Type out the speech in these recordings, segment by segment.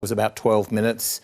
was about 12 minutes.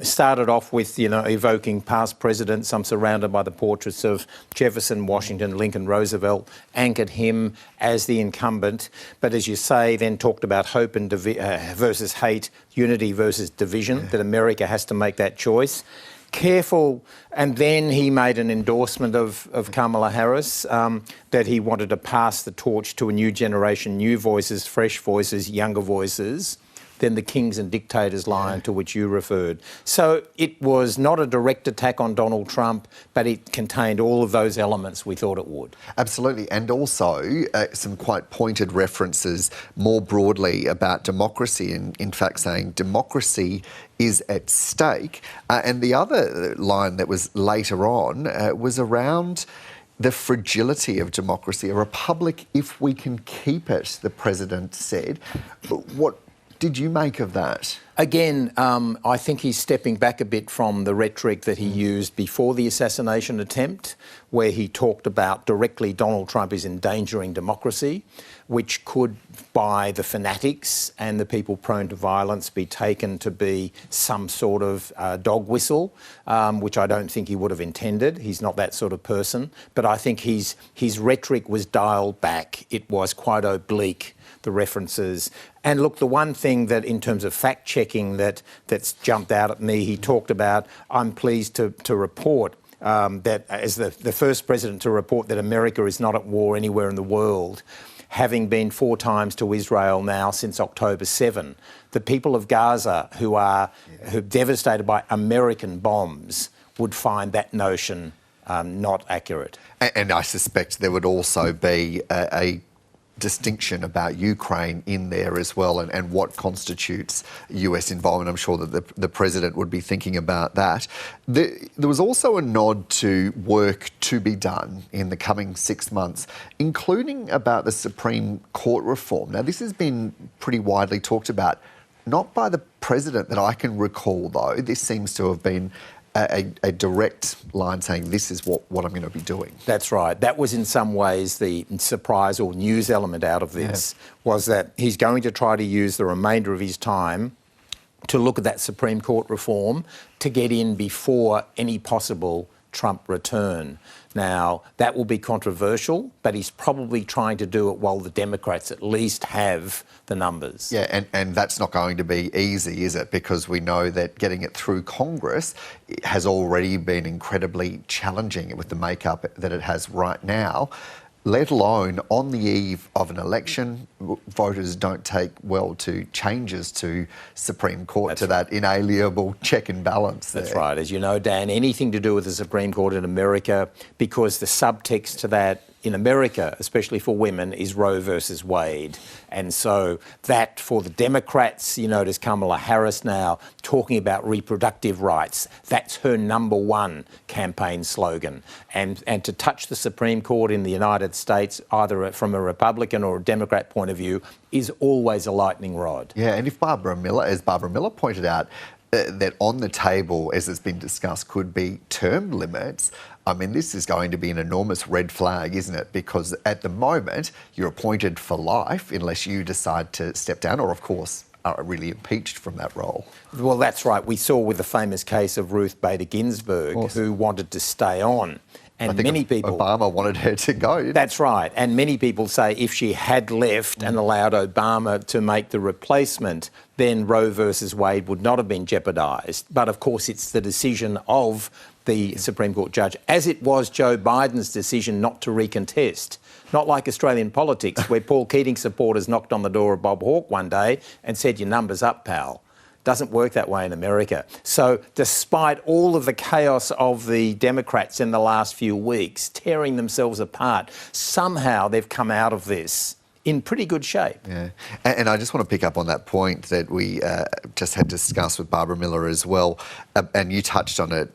Started off with, evoking past presidents. I'm surrounded by the portraits of Jefferson, Washington, Lincoln, Roosevelt, anchored him as the incumbent. But as you say, then talked about hope and versus hate, unity versus division, that America has to make that choice. Careful, and then he made an endorsement of Kamala Harris, that he wanted to pass the torch to a new generation, new voices, fresh voices, younger voices, than the kings and dictators line to which you referred. So it was not a direct attack on Donald Trump, but it contained all of those elements we thought it would. Absolutely, and also some quite pointed references more broadly about democracy, and in fact saying democracy is at stake. And the other line that was later on was around the fragility of democracy. A republic, if we can keep it, the president said. What did you make of that? Again, I think he's stepping back a bit from the rhetoric that he used before the assassination attempt, where he talked about directly Donald Trump is endangering democracy, which could, by the fanatics and the people prone to violence, be taken to be some sort of dog whistle, which I don't think he would have intended. He's not that sort of person. But I think his rhetoric was dialed back. It was quite oblique, the references. And look, the one thing that in terms of fact-checking that's jumped out at me, he talked about, I'm pleased to report that as the first president to report that America is not at war anywhere in the world, having been 4 times to Israel now since October 7. The people of Gaza who are devastated by American bombs would find that notion not accurate. And I suspect there would also be a distinction about Ukraine in there as well, and what constitutes US involvement. I'm sure that the president would be thinking about that. There was also a nod to work to be done in the coming 6 months, including about the Supreme Court reform. Now, this has been pretty widely talked about, not by the president that I can recall, though. This seems to have been a direct line saying this is what I'm going to be doing. That's right. That was in some ways the surprise or news element out of this, was that he's going to try to use the remainder of his time to look at that Supreme Court reform to get in before any possible Trump return. Now, that will be controversial, but he's probably trying to do it while the Democrats at least have the numbers. Yeah, and that's not going to be easy, is it? Because we know that getting it through Congress has already been incredibly challenging with the makeup that it has right now, let alone on the eve of an election. Voters don't take well to changes to Supreme Court, to that inalienable check and balance there. That's right. As you know, Dan, anything to do with the Supreme Court in America, because the subtext to that in America, especially for women, is Roe versus Wade. And so that, for the Democrats, you notice Kamala Harris now talking about reproductive rights. That's her number one campaign slogan. And to touch the Supreme Court in the United States, either from a Republican or a Democrat point of view, is always a lightning rod. Yeah, and if as Barbara Miller pointed out, that on the table, as has been discussed, could be term limits. I mean, this is going to be an enormous red flag, isn't it? Because at the moment, you're appointed for life unless you decide to step down or, of course, are really impeached from that role. Well, that's right. We saw with the famous case of Ruth Bader Ginsburg, who wanted to stay on. And I think many people... Obama wanted her to go. That's right. And many people say if she had left and allowed Obama to make the replacement, then Roe versus Wade would not have been jeopardised. But, of course, it's the decision of the Supreme Court judge, as it was Joe Biden's decision not to recontest. Not like Australian politics, where Paul Keating supporters knocked on the door of Bob Hawke one day and said, your number's up, pal. Doesn't work that way in America. So despite all of the chaos of the Democrats in the last few weeks, tearing themselves apart, somehow they've come out of this in pretty good shape. Yeah, and I just want to pick up on that point that we just had discussed with Barbara Miller as well, and you touched on it.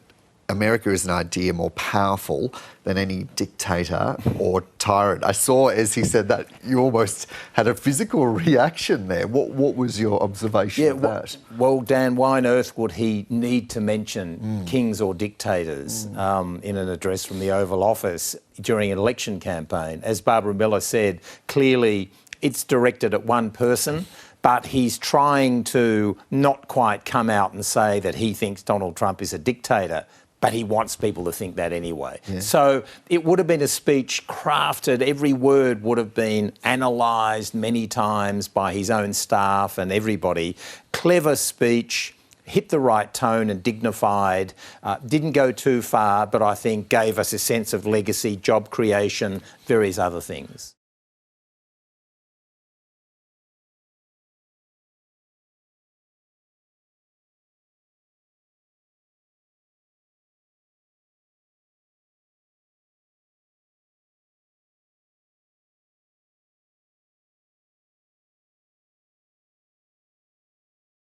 America is an idea more powerful than any dictator or tyrant. I saw, as he said that, you almost had a physical reaction there. What was your observation of that? Well, Dan, why on earth would he need to mention kings or dictators in an address from the Oval Office during an election campaign? As Barbara Miller said, clearly it's directed at one person, but he's trying to not quite come out and say that he thinks Donald Trump is a dictator, but he wants people to think that anyway. Yeah. So it would have been a speech crafted, every word would have been analysed many times by his own staff and everybody. Clever speech, hit the right tone and dignified, didn't go too far, but I think gave us a sense of legacy, job creation, various other things.